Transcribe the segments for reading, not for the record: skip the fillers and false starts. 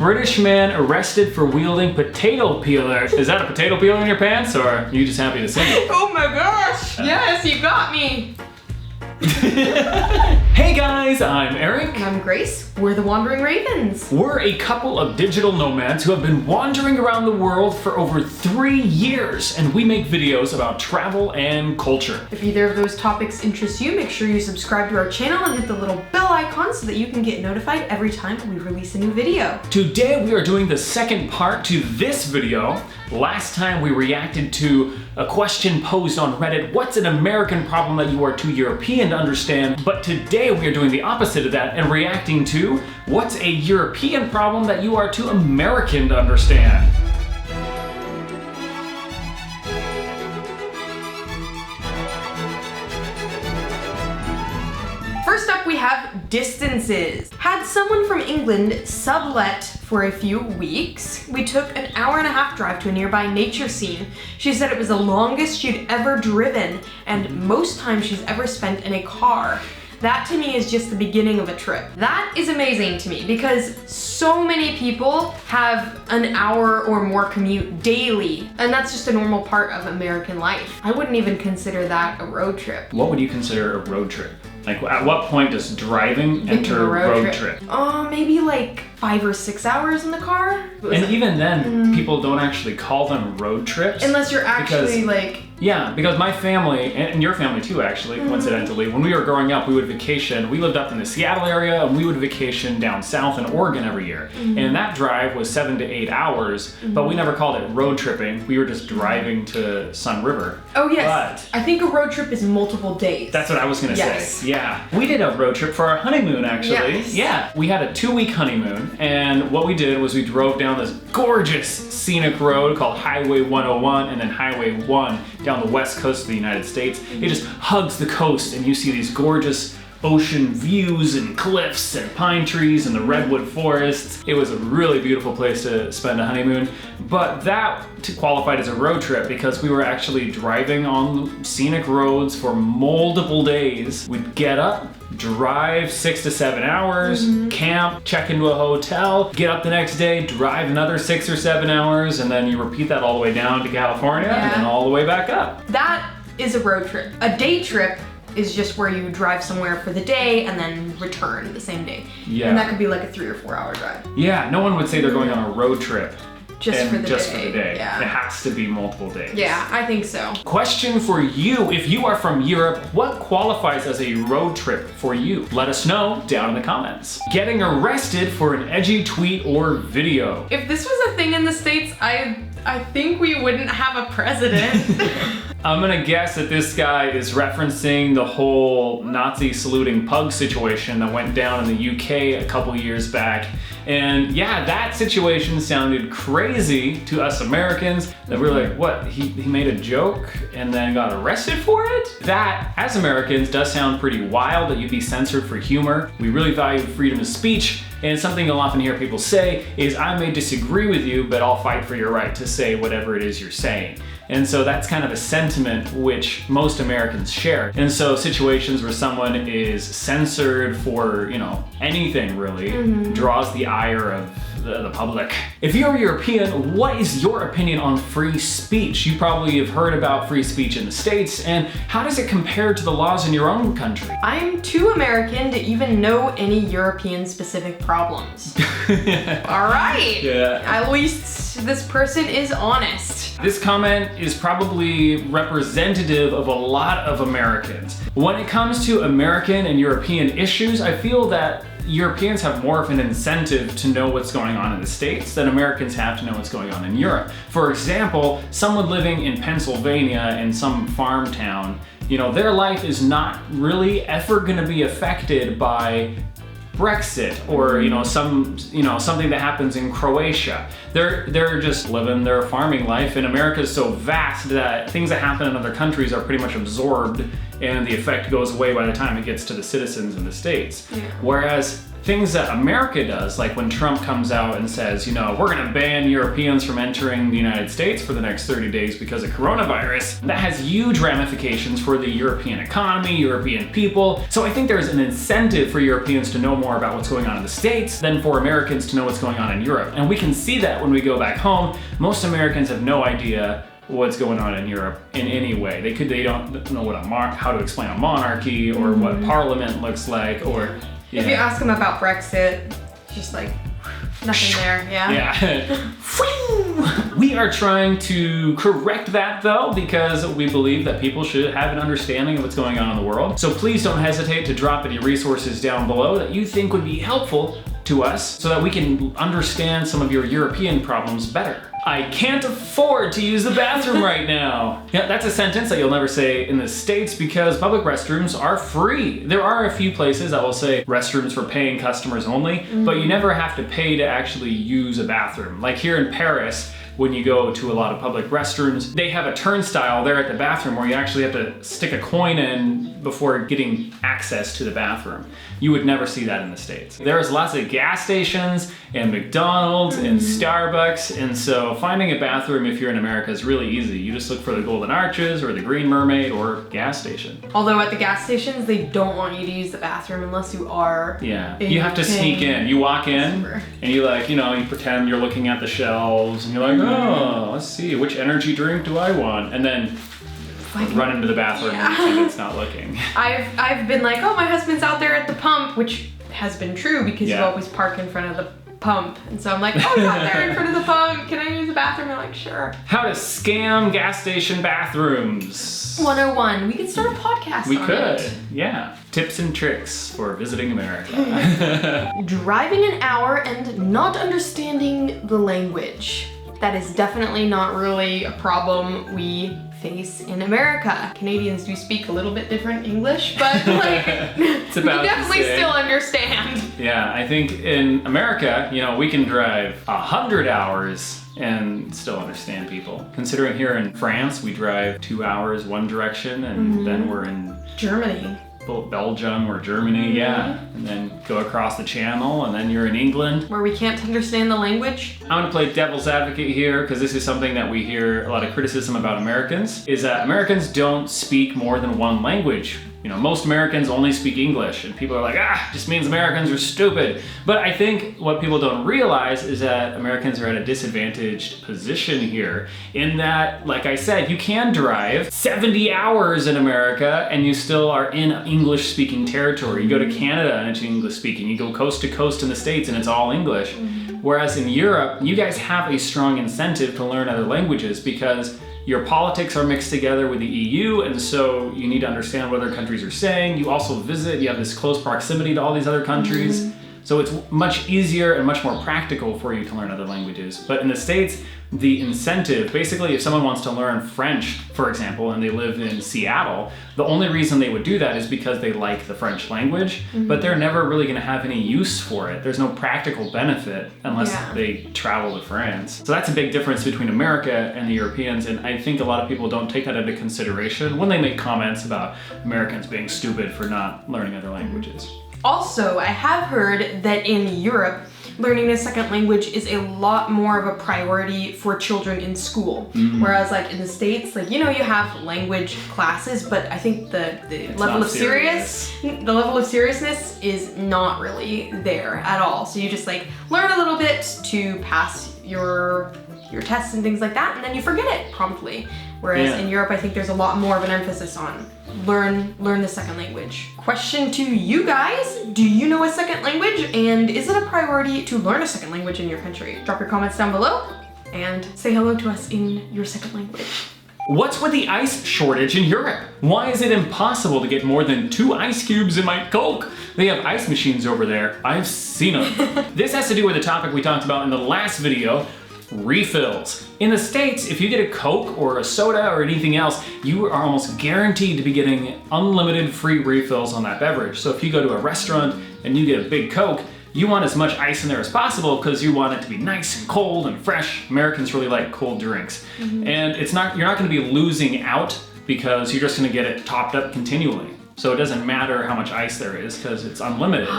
British man arrested for wielding potato peeler. Is that a potato peeler in your pants, or are you just happy to see it? Oh my gosh! Yes, you got me! Hey guys, I'm Eric. I'm Grace. We're the Wandering Ravens. We're a couple of digital nomads who have been wandering around the world for over 3 years, and we make videos about travel and culture. If either of those topics interest you, make sure you subscribe to our channel and hit the little bell icon so that you can get notified every time we release a new video. Today we are doing the second part to this video. Last time we reacted to a question posed on Reddit, what's an American problem that you are too European to understand? But today we are doing the opposite of that and reacting to what's a European problem that you are too American to understand? First up, we have distances. Had someone from England sublet for a few weeks. We took an hour-and-a-half drive to a nearby nature scene. She said it was the longest she'd ever driven and most time she's ever spent in a car. That to me is just the beginning of a trip. That is amazing to me because so many people have an hour or more commute daily, and that's just a normal part of American life. I wouldn't even consider that a road trip. What would you consider a road trip? Like, at what point does driving enter road trip? Maybe like 5 or 6 hours in the car. And even then, people don't actually call them road trips. Unless you're actually Yeah, because my family, and your family too actually, coincidentally, when we were growing up, we would vacation. We lived up in the Seattle area, and we would vacation down south in Oregon every year. And that drive was 7 to 8 hours, but we never called it road tripping. We were just driving to Sun River. Oh yes, I think a road trip is multiple days. That's what I was gonna say. Yeah, we did a road trip for our honeymoon actually. Yes. Yeah, we had a 2-week honeymoon, and what we did was we drove down this gorgeous scenic road called Highway 101 and then Highway 1 down the west coast of the United States. It just hugs the coast, and you see these gorgeous ocean views and cliffs and pine trees and the redwood forests. It was a really beautiful place to spend a honeymoon, but that qualified as a road trip because we were actually driving on scenic roads for multiple days. We'd get up, drive 6 to 7 hours, camp, check into a hotel, get up the next day, drive another 6 or 7 hours, and then you repeat that all the way down to California and then all the way back up. That is a road trip. A day trip is just where you drive somewhere for the day and then return the same day. Yeah. And that could be like a 3 or 4 hour drive. Yeah, no one would say they're going on a road trip. Just for the day. Yeah. It has to be multiple days. Yeah, I think so. Question for you, if you are from Europe, what qualifies as a road trip for you? Let us know down in the comments. Getting arrested for an edgy tweet or video. If this was a thing in the States, I think we wouldn't have a president. I'm gonna guess that this guy is referencing the whole Nazi saluting pug situation that went down in the UK a couple years back. And yeah, that situation sounded crazy to us Americans, that we were like, what, he made a joke and then got arrested for it? That, as Americans, does sound pretty wild that you'd be censored for humor. We really value freedom of speech, and something you'll often hear people say is, I may disagree with you, but I'll fight for your right to say whatever it is you're saying. And so that's kind of a sentiment which most Americans share. And so situations where someone is censored for, anything really, draws the ire of the public. If you're European, what is your opinion on free speech? You probably have heard about free speech in the States, and how does it compare to the laws in your own country? I'm too American to even know any European specific problems. All right. Yeah. At least this person is honest. This comment is probably representative of a lot of Americans. When it comes to American and European issues, I feel that Europeans have more of an incentive to know what's going on in the States than Americans have to know what's going on in Europe. For example, someone living in Pennsylvania in some farm town, their life is not really ever gonna be affected by Brexit or something that happens in Croatia. They're just living their farming life, and America is so vast that things that happen in other countries are pretty much absorbed, and the effect goes away by the time it gets to the citizens in the States. Yeah. Whereas things that America does, like when Trump comes out and says, you know, we're gonna ban Europeans from entering the United States for the next 30 days because of coronavirus, that has huge ramifications for the European economy, European people. So I think there's an incentive for Europeans to know more about what's going on in the States than for Americans to know what's going on in Europe. And we can see that when we go back home. Most Americans have no idea what's going on in Europe in any way. They don't know what how to explain a monarchy or what parliament looks like, or if you ask them about Brexit, just like nothing there. Yeah. We are trying to correct that though, because we believe that people should have an understanding of what's going on in the world. So please don't hesitate to drop any resources down below that you think would be helpful to us so that we can understand some of your European problems better. I can't afford to use the bathroom right now. Yeah, that's a sentence that you'll never say in the States because public restrooms are free. There are a few places that will say restrooms for paying customers only, but you never have to pay to actually use a bathroom. Like here in Paris, when you go to a lot of public restrooms, they have a turnstile there at the bathroom where you actually have to stick a coin in before getting access to the bathroom. You would never see that in the States. There's lots of gas stations and McDonald's and Starbucks, and so finding a bathroom if you're in America is really easy. You just look for the Golden Arches or the Green Mermaid or gas station. Although at the gas stations, they don't want you to use the bathroom unless you are. Yeah, you have to sneak in. You walk in and you like, you know, you pretend you're looking at the shelves and you're like, oh, let's see, which energy drink do I want? And then run into the bathroom and pretend it's not looking. I've been like, oh, my husband's out there at the pump, which has been true because you always park in front of the pump. And so I'm like, oh, he's out there in front of the pump. Can I use the bathroom? They're like, sure. How to scam gas station bathrooms. 101. We could start a podcast We on could, it. yeah. Tips and tricks for visiting America. Driving an hour and not understanding the language. That is definitely not really a problem we face in America. Canadians do speak a little bit different English, but like, it's about we definitely still understand. Yeah, I think in America, you know, we can drive 100 hours and still understand people. Considering here in France, we drive 2 hours one direction and then we're in Germany. Belgium or Germany, and then go across the channel and then you're in England. Where we can't understand the language. I'm gonna play devil's advocate here because this is something that we hear a lot of criticism about Americans, is that Americans don't speak more than one language. You know, most Americans only speak English and people are like, just means Americans are stupid. But I think what people don't realize is that Americans are at a disadvantaged position here in that, like I said, you can drive 70 hours in America and you still are in English speaking territory. You go to Canada and it's English speaking. You go coast to coast in the States and it's all English. Whereas in Europe, you guys have a strong incentive to learn other languages because your politics are mixed together with the EU, and so you need to understand what other countries are saying. You also visit, you have this close proximity to all these other countries. So it's much easier and much more practical for you to learn other languages. But in the States, the incentive, basically if someone wants to learn French, for example, and they live in Seattle, the only reason they would do that is because they like the French language, but they're never really gonna have any use for it. There's no practical benefit unless they travel to France. So that's a big difference between America and the Europeans, and I think a lot of people don't take that into consideration when they make comments about Americans being stupid for not learning other languages. Also, I have heard that in Europe, learning a second language is a lot more of a priority for children in school. Whereas like in the States, like, you know, you have language classes, but I think the level of seriousness is not really there at all. So you just like learn a little bit to pass your tests and things like that, and then you forget it promptly. Whereas in Europe, I think there's a lot more of an emphasis on learn the second language. Question to you guys, do you know a second language? And is it a priority to learn a second language in your country? Drop your comments down below and say hello to us in your second language. What's with the ice shortage in Europe? Why is it impossible to get more than 2 ice cubes in my Coke? They have ice machines over there. I've seen them. This has to do with the topic we talked about in the last video, refills. In the States, if you get a Coke or a soda or anything else, you are almost guaranteed to be getting unlimited free refills on that beverage. So if you go to a restaurant and you get a big Coke, you want as much ice in there as possible because you want it to be nice and cold and fresh. Americans really like cold drinks. And you're not going to be losing out because you're just going to get it topped up continually. So it doesn't matter how much ice there is because it's unlimited.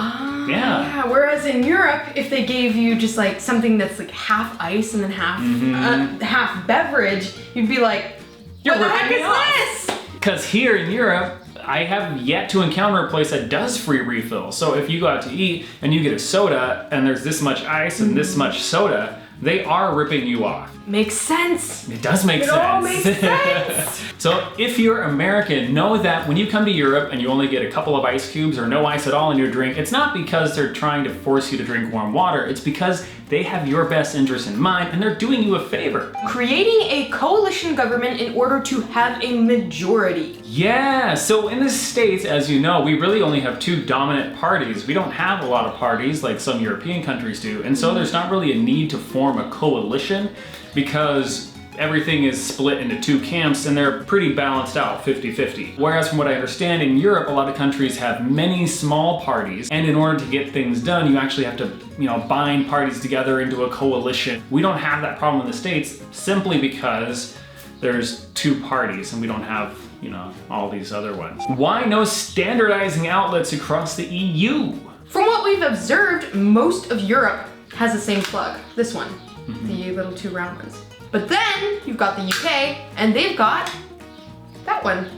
Yeah. Whereas in Europe, if they gave you just like something that's like half ice and then half beverage, you'd be like, You're what the ripping heck me is this? Because here in Europe, I have yet to encounter a place that does free refill. So if you go out to eat and you get a soda and there's this much ice and this much soda, they are ripping you off. Makes sense. It does make sense. It all makes sense. So if you're American, know that when you come to Europe and you only get a couple of ice cubes or no ice at all in your drink, it's not because they're trying to force you to drink warm water. It's because they have your best interest in mind and they're doing you a favor. Creating a coalition government in order to have a majority. Yeah, so in the States, as you know, we really only have two dominant parties. We don't have a lot of parties like some European countries do. And so there's not really a need to form a coalition because everything is split into two camps and they're pretty balanced out, 50-50. Whereas from what I understand, in Europe, a lot of countries have many small parties, and in order to get things done, you actually have to, bind parties together into a coalition. We don't have that problem in the States simply because there's two parties and we don't have, all these other ones. Why no standardizing outlets across the EU? From what we've observed, most of Europe has the same plug. This one, the little two round ones. But then you've got the UK, and they've got that one.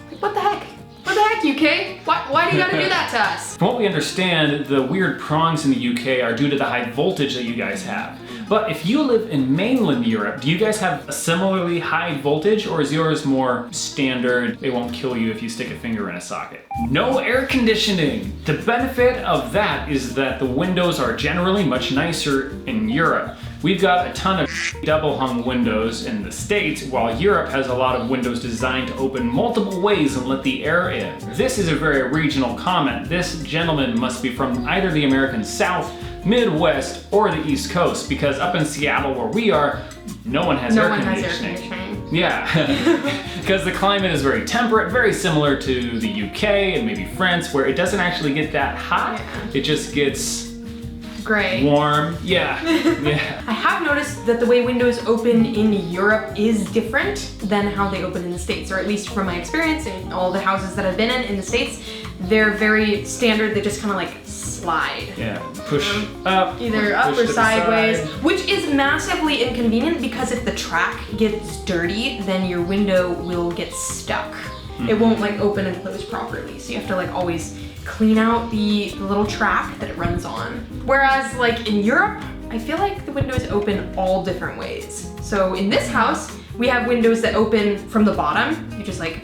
Like, what the heck? What the heck, UK? Why do you gotta do that to us? From what we understand, the weird prongs in the UK are due to the high voltage that you guys have. But if you live in mainland Europe, do you guys have a similarly high voltage, or is yours more standard, it won't kill you if you stick a finger in a socket? No air conditioning! The benefit of that is that the windows are generally much nicer in Europe. We've got a ton of double hung windows in the States, while Europe has a lot of windows designed to open multiple ways and let the air in. This is a very regional comment. This gentleman must be from either the American South, Midwest, or the East Coast, because up in Seattle where we are, no one has air conditioning. Yeah, because the climate is very temperate, very similar to the UK and maybe France, where it doesn't actually get that hot. It just gets gray. Warm, yeah. I have noticed that the way windows open in Europe is different than how they open in the States, or at least from my experience in all the houses that I've been in the States, they're very standard. They just kind of like slide. Yeah, push up. Either up or sideways, which is massively inconvenient because if the track gets dirty, then your window will get stuck. It won't like open and close properly, so you have to like always clean out the little track that it runs on. Whereas like in Europe, I feel like the windows open all different ways. So in this house, we have windows that open from the bottom. You just like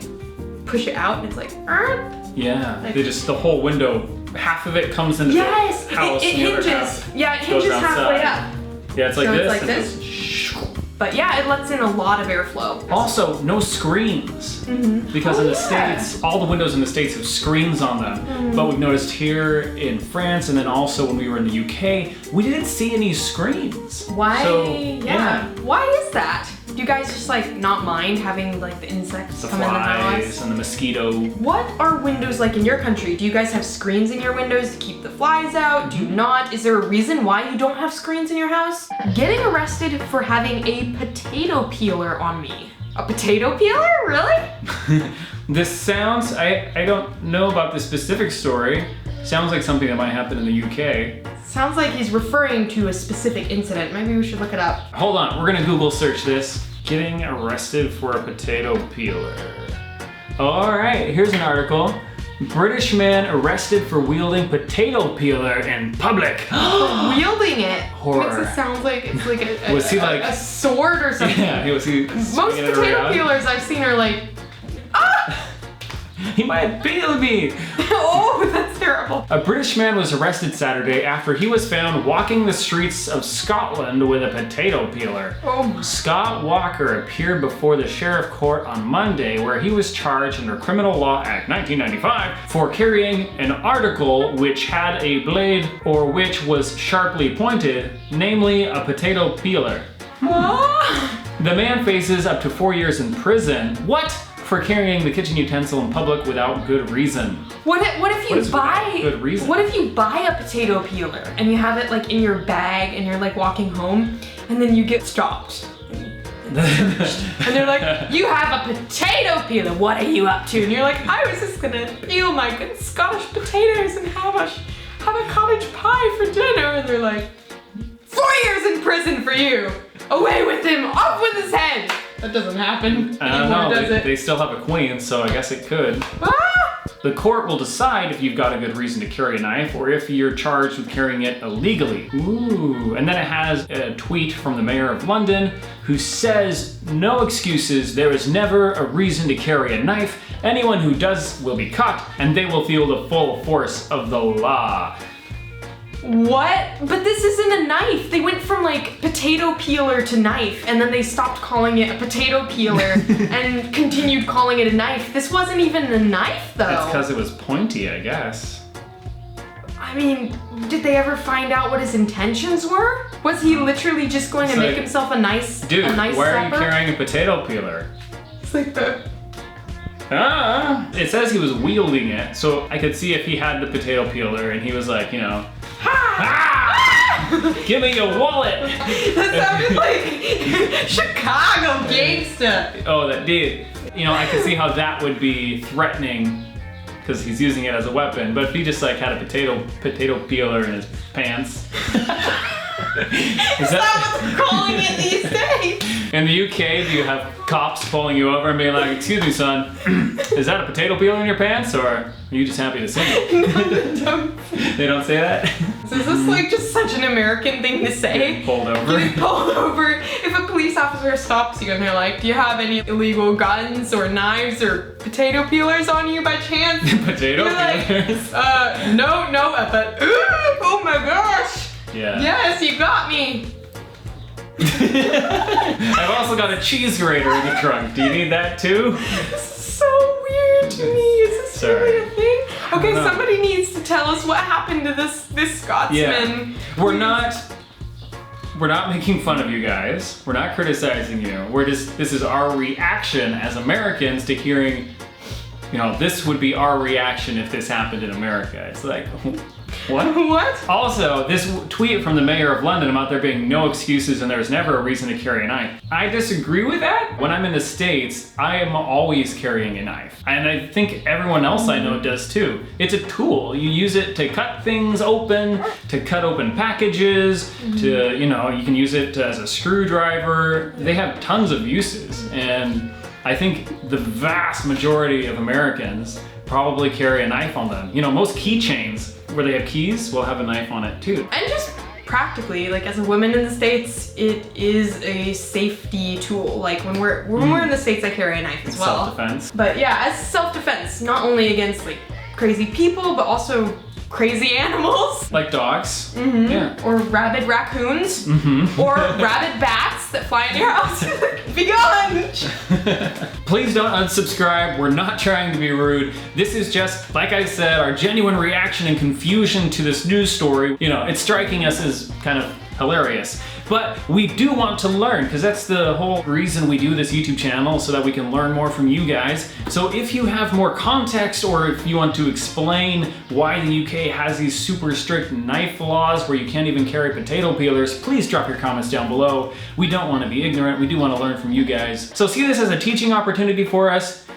push it out and it's like, yeah, like, they just, the whole window, half of it comes into the house. It and the hinges. other half Yeah, it hinges halfway up. Yeah, it's like So this. it's like this. But yeah, it lets in a lot of airflow. Also, no screens. Because in the States, all the windows in the States have screens on them. But we've noticed here in France, and then also when we were in the UK, we didn't see any screens. Why? So, yeah. Why is that? Do you guys just like not mind having like the insects the come in the flies house? and the mosquito. What are windows like in your country? Do you guys have screens in your windows to keep the flies out? Do you not? Is there a reason why you don't have screens in your house? Getting arrested for having a potato peeler on me. A potato peeler? Really? This sounds, I don't know about the specific story. Sounds like something that might happen in the UK. Sounds like he's referring to a specific incident. Maybe we should look it up. Hold on, we're gonna Google search this. Getting arrested for a potato peeler. All right, here's an article. British man arrested for wielding potato peeler in public. Wielding it Horror. makes it sound like it's like Was he like a sword or something. Yeah, was he Most swinging it potato around? peelers I've seen are like, ah! He might peel me. Oh, that's terrible. A British man was arrested Saturday after he was found walking the streets of Scotland with a potato peeler. Oh. Scott Walker appeared before the sheriff court on Monday, where he was charged under Criminal Law Act 1995 for carrying an article which had a blade or which was sharply pointed, namely a potato peeler. The man faces up to 4 years in prison. What? For carrying the kitchen utensil in public without good reason. What if you buy good reason? What if you buy a potato peeler and you have it like in your bag and you're like walking home and then you get stopped? And they're like, you have a potato peeler, what are you up to? And you're like, I was just gonna peel my good Scottish potatoes and have have a cottage pie for dinner. And they're like, 4 years in prison for you. Away with him, off with his head. That doesn't happen anymore, does it? They still have a queen, so I guess it could. Ah! The court will decide if you've got a good reason to carry a knife or if you're charged with carrying it illegally. Ooh. And then it has a tweet from the mayor of London who says, "No excuses, there is never a reason to carry a knife. Anyone who does will be caught and they will feel the full force of the law." What? But this isn't a knife. They went from like potato peeler to knife, and then they stopped calling it a potato peeler and continued calling it a knife. This wasn't even a knife though. That's because it was pointy, I guess. I mean, did they ever find out what his intentions were? Was he literally just going to make himself a nice Dude, a nice why are supper? you carrying a potato peeler? It's like the... It says he was wielding it, so I could see if he had the potato peeler and he was like, you know, give me your wallet. That sounded like Chicago gangsta. Oh, that did. You know, I could see how that would be threatening because he's using it as a weapon. But if he just like had a potato peeler in his pants. Is that what they're calling it these days? In the UK, do you have cops pulling you over and being like, "Excuse me, son, is that a potato peeler in your pants, or are you just happy to see me?" No, they don't. They don't say that? So is this like just such an American thing to say? Getting pulled over. Getting pulled over. If a police officer stops you and they're like, "Do you have any illegal guns or knives or potato peelers on you by chance?" Potato You're peelers? like, no, but oh my gosh. Yeah. Yes, you got me. I've also got a cheese grater in the trunk. Do you need that too? This is so weird to me. Is this really a thing? Okay, somebody needs to tell us what happened to this Scotsman. Yeah. We're not making fun of you guys. We're not criticizing you. This is our reaction as Americans to hearing, you know, this would be our reaction if this happened in America. It's like, what? What? Also, this tweet from the mayor of London about there being no excuses and there's never a reason to carry a knife. I disagree with that. When I'm in the States, I am always carrying a knife. And I think everyone else I know does too. It's a tool. You use it to cut things open, to cut open packages, to, you know, you can use it as a screwdriver. They have tons of uses. And I think the vast majority of Americans probably carry a knife on them. You know, most keychains where they have keys will have a knife on it too. And just practically, like as a woman in the States, it is a safety tool. Like when we're in the States, I carry a knife as well. Self-defense. But yeah, as self-defense, not only against like crazy people, but also crazy animals. Like dogs. Mm-hmm. Yeah. Or rabid raccoons. Mm-hmm. Or rabid bats that fly in your house. Be gone! Please don't unsubscribe. We're not trying to be rude. This is just, like I said, our genuine reaction and confusion to this news story. You know, it's striking us as kind of hilarious. But we do want to learn, because that's the whole reason we do this YouTube channel, so that we can learn more from you guys. So if you have more context, or if you want to explain why the UK has these super strict knife laws where you can't even carry potato peelers, please drop your comments down below. We don't want to be ignorant, we do want to learn from you guys. So see this as a teaching opportunity for us.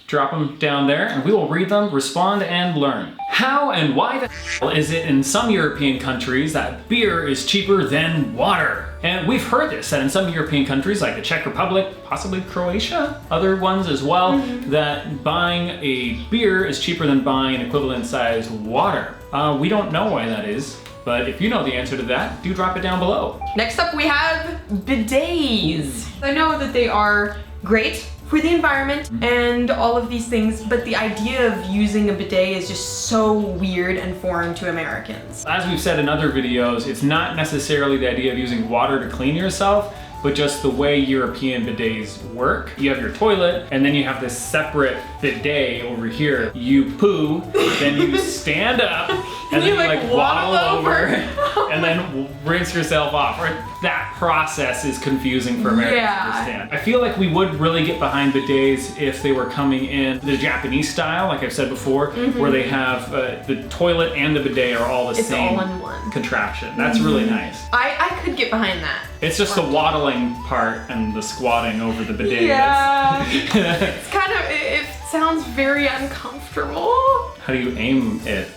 Drop them down there and we will read them, respond, and learn. How and why the hell is it in some European countries that beer is cheaper than water? And we've heard this, that in some European countries like the Czech Republic, possibly Croatia, other ones as well, that buying a beer is cheaper than buying equivalent sized water. We don't know why that is, but if you know the answer to that, do drop it down below. Next up we have bidets. I know that they are great for the environment and all of these things, but the idea of using a bidet is just so weird and foreign to Americans. As we've said in other videos, it's not necessarily the idea of using water to clean yourself, but just the way European bidets work. You have your toilet, and then you have this separate bidet over here. You poo, then you stand up, and then you like waddle over, and then rinse yourself off. Right? That process is confusing for Americans to understand. I feel like we would really get behind bidets if they were coming in the Japanese style, like I've said before, where they have the toilet and the bidet are all the same all in one contraption. That's really nice. I could get behind that. It's just the waddling part and the squatting over the bidet. Yeah. It's kind of, it sounds very uncomfortable. How do you aim it?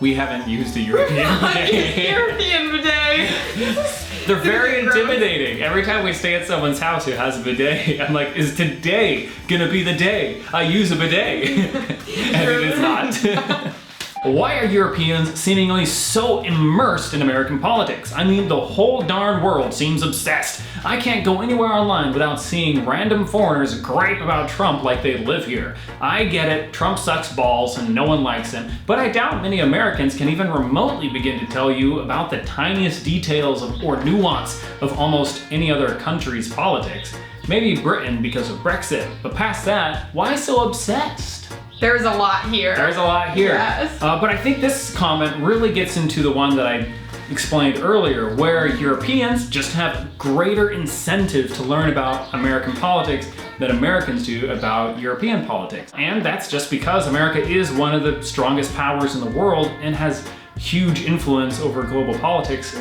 We haven't used a European bidet. European bidet. They're very intimidating. Every time we stay at someone's house who has a bidet, I'm like, is today gonna be the day I use a bidet? And it is not. Why are Europeans seemingly so immersed in American politics? I mean, the whole darn world seems obsessed. I can't go anywhere online without seeing random foreigners gripe about Trump like they live here. I get it, Trump sucks balls and no one likes him, but I doubt many Americans can even remotely begin to tell you about the tiniest details or nuance of almost any other country's politics. Maybe Britain because of Brexit, but past that, why so obsessed? There's a lot here. There's a lot here. Yes. But I think this comment really gets into the one that I explained earlier, where Europeans just have greater incentive to learn about American politics than Americans do about European politics. And that's just because America is one of the strongest powers in the world and has huge influence over global politics.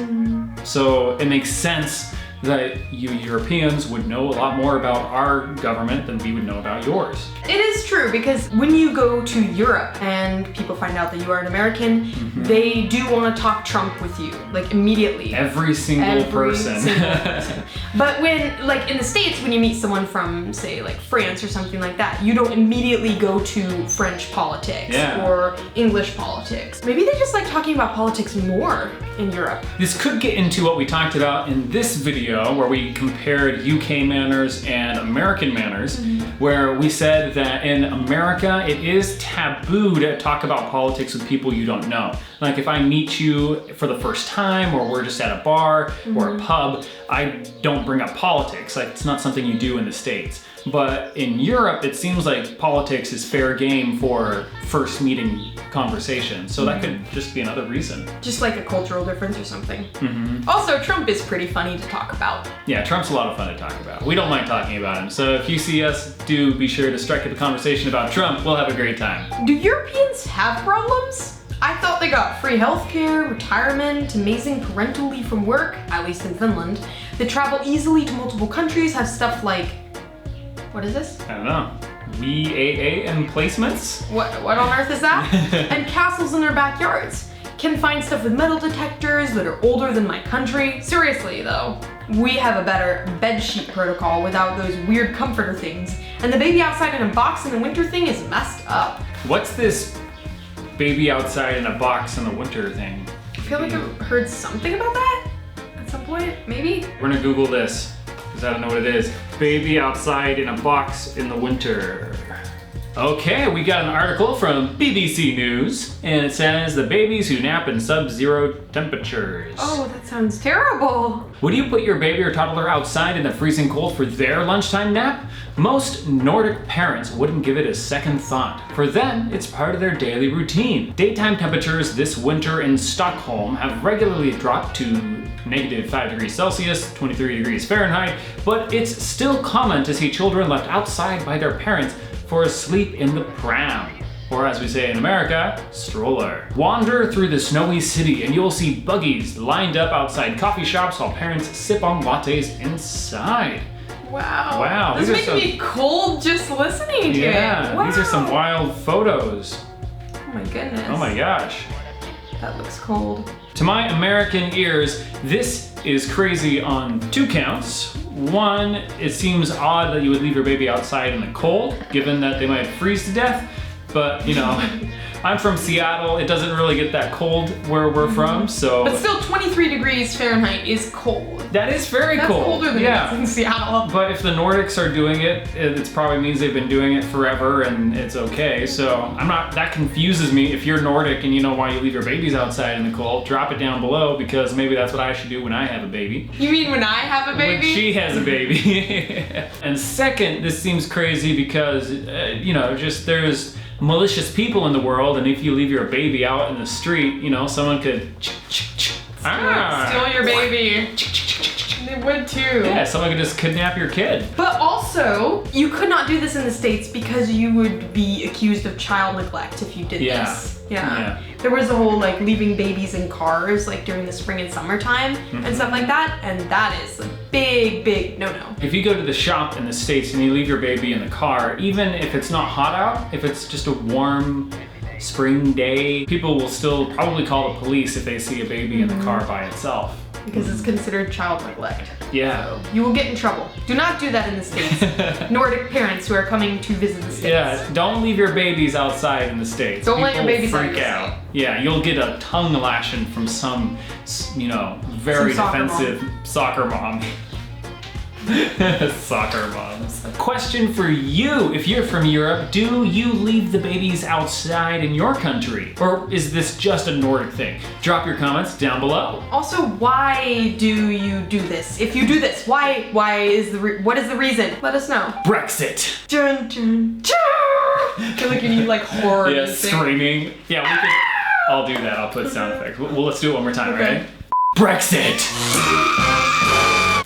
So it makes sense that you Europeans would know a lot more about our government than we would know about yours. It is true, because when you go to Europe and people find out that you are an American, they do want to talk Trump with you, like immediately. Every single person. But when, like in the States, when you meet someone from, say, like France or something like that, you don't immediately go to French politics or English politics. Maybe they just like talking about politics more in Europe. This could get into what we talked about in this video, where we compared UK manners and American manners, where we said that in America it is taboo to talk about politics with people you don't know. Like if I meet you for the first time, or we're just at a bar or a pub, I don't bring up politics. Like it's not something you do in the States. But in Europe, it seems like politics is fair game for first meeting conversation. So that could just be another reason. Just like a cultural difference or something. Also, Trump is pretty funny to talk about. Yeah, Trump's a lot of fun to talk about. We don't mind talking about him. So if you see us, do be sure to strike up a conversation about Trump. We'll have a great time. Do Europeans have problems? I thought they got free healthcare, retirement, amazing parental leave from work, at least in Finland. They travel easily to multiple countries, have stuff like, what is this? I don't know. VAA emplacements? What on earth is that? And castles in their backyards. Can find stuff with metal detectors that are older than my country. Seriously though, we have a better bedsheet protocol without those weird comforter things. And the baby outside in a box in the winter thing is messed up. What's this baby outside in a box in the winter thing? I feel like I've heard something about that at some point, maybe? We're gonna Google this, because I don't know what it is. Baby outside in a box in the winter. Okay, we got an article from BBC News, and it says the babies who nap in sub-zero temperatures. Oh, that sounds terrible. Would you put your baby or toddler outside in the freezing cold for their lunchtime nap? Most Nordic parents wouldn't give it a second thought. For them, it's part of their daily routine. Daytime temperatures this winter in Stockholm have regularly dropped to -5 degrees Celsius, 23 degrees Fahrenheit, but it's still common to see children left outside by their parents for a sleep in the pram, or as we say in America, stroller. Wander through the snowy city and you'll see buggies lined up outside coffee shops while parents sip on lattes inside. Wow. Wow. This makes me cold just listening to it. Wow. These are some wild photos. Oh my goodness. Oh my gosh. That looks cold. To my American ears, this is crazy on 2 counts. One, it seems odd that you would leave your baby outside in the cold, given that they might freeze to death. But, you know, I'm from Seattle. It doesn't really get that cold where we're from, so. But still, 23 degrees Fahrenheit is cold. That is very cold. That's colder than it is in Seattle. But if the Nordics are doing it, it probably means they've been doing it forever and it's okay. So that confuses me. If you're Nordic and you know why you leave your babies outside in the cold, drop it down below, because maybe that's what I should do when I have a baby. You mean when I have a baby? When she has a baby. And second, this seems crazy because, you know, just there's malicious people in the world, and if you leave your baby out in the street, you know, someone could steal your baby. They would too. Yeah, someone could just kidnap your kid. But also, you could not do this in the States because you would be accused of child neglect if you did this. Yeah. There was a whole like leaving babies in cars like during the spring and summertime and stuff like that, and that is a big no-no. If you go to the shop in the States and you leave your baby in the car, even if it's not hot out, if it's just a warm spring day. People will still probably call the police if they see a baby in the car by itself. Because it's considered child neglect. Yeah. So you will get in trouble. Do not do that in the States. Nordic parents who are coming to visit the States. Yeah, don't leave your babies outside in the States. Don't let your babies freak out. Yeah, you'll get a tongue lashing from some, very defensive soccer mom. Soccer moms. A question for you. If you're from Europe, do you leave the babies outside in your country? Or is this just a Nordic thing? Drop your comments down below. Also, why do you do this? If you do this, what is the reason? Let us know. Brexit. Dun, dun, dun. I feel like you need like horror music. Screaming. Yeah, we could. I'll do that. I'll put sound effects. Well, let's do it one more time, okay. Right? Brexit.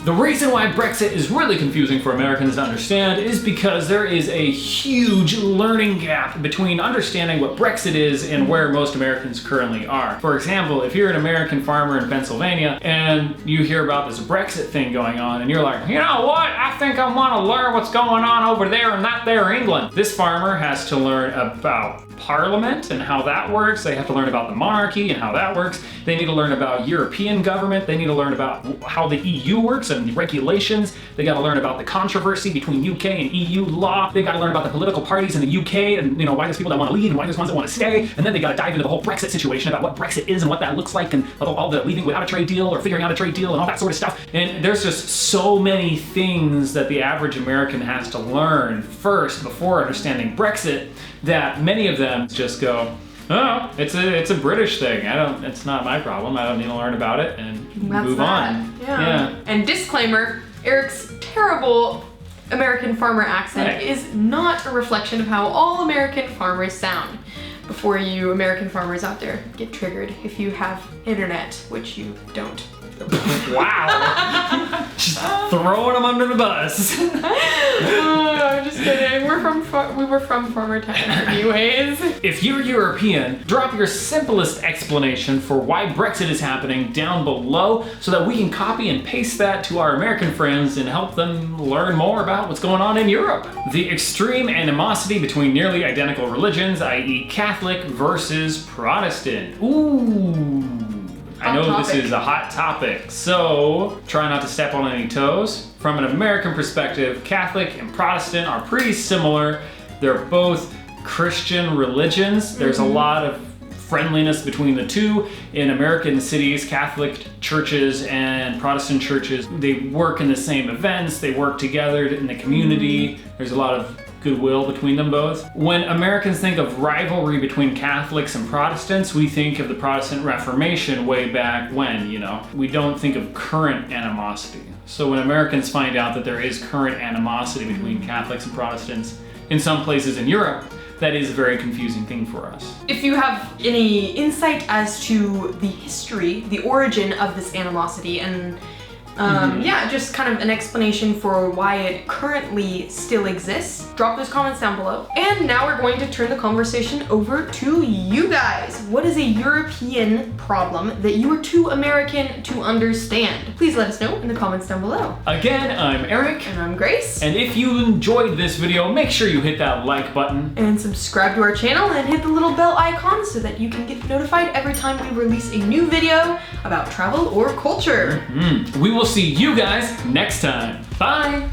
The reason why Brexit is really confusing for Americans to understand is because there is a huge learning gap between understanding what Brexit is and where most Americans currently are. For example, if you're an American farmer in Pennsylvania and you hear about this Brexit thing going on and you're like, you know what, I think I want to learn what's going on over there and not there in England. This farmer has to learn about Parliament and how that works. They have to learn about the monarchy and how that works. They need to learn about European government. They need to learn about how the EU works and the regulations. They got to learn about the controversy between UK and EU law. They got to learn about the political parties in the UK and why there's people that want to leave and why there's ones that want to stay. And then they got to dive into the whole Brexit situation about what Brexit is and what that looks like and all the leaving without a trade deal or figuring out a trade deal and all that sort of stuff. And there's just so many things that the average American has to learn first before understanding Brexit that many of them just go, oh, it's a British thing. It's not my problem. I don't need to learn about it and move on. Yeah. And disclaimer, Eric's terrible American farmer accent is not a reflection of how all American farmers sound. Before you American farmers out there get triggered if you have internet, which you don't. Wow. Just throwing them under the bus. I'm just kidding. We were from farmer times anyways. If you're European, drop your simplest explanation for why Brexit is happening down below so that we can copy and paste that to our American friends and help them learn more about what's going on in Europe. The extreme animosity between nearly identical religions, i.e. Catholic versus Protestant. Ooh. I know this is a hot topic, so try not to step on any toes. From an American perspective, Catholic and Protestant are pretty similar. They're both Christian religions. There's a lot of friendliness between the two. In American cities, Catholic churches and Protestant churches, they work in the same events, they work together in the community. There's a lot of goodwill between them both. When Americans think of rivalry between Catholics and Protestants, we think of the Protestant Reformation way back when, We don't think of current animosity. So when Americans find out that there is current animosity between Catholics and Protestants in some places in Europe, that is a very confusing thing for us. If you have any insight as to the history, the origin of this animosity, and just kind of an explanation for why it currently still exists, drop those comments down below. And now we're going to turn the conversation over to you guys. What is a European problem that you are too American to understand? Please let us know in the comments down below. Again, I'm Eric. And I'm Grace. And if you enjoyed this video, make sure you hit that like button. And subscribe to our channel and hit the little bell icon so that you can get notified every time we release a new video about travel or culture. We will see you guys next time. Bye!